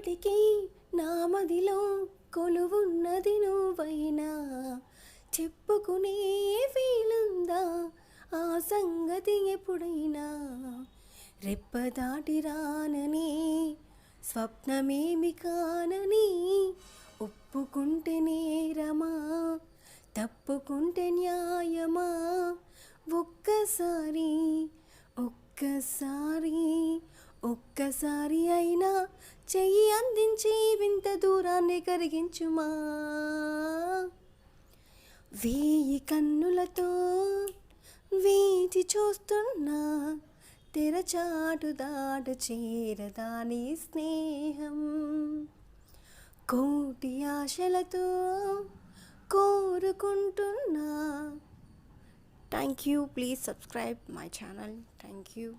ఎప్పటికీ నా మదిలో కొలువున్నది నువ్వైనా, చెప్పుకునే వీలుందా ఆ సంగతి ఎప్పుడైనా. రెప్పదాటి రానని స్వప్నమేమి కానని, ఒప్పుకుంటే నేరమా తప్పుకుంటే న్యాయమా. ఒక్కసారి ఒక్కసారి ఒక్కసారి అయినా చెయ్యి అందించి వింత దూరాన్ని కరిగించుమా. వేయి కన్నులతో వేచి చూస్తున్నా, తెరచాటు దాటు చేరదాని స్నేహం. కోటి ఆశలతో కోరుకుంటున్నా. Thank you. Please subscribe my channel. Thank you.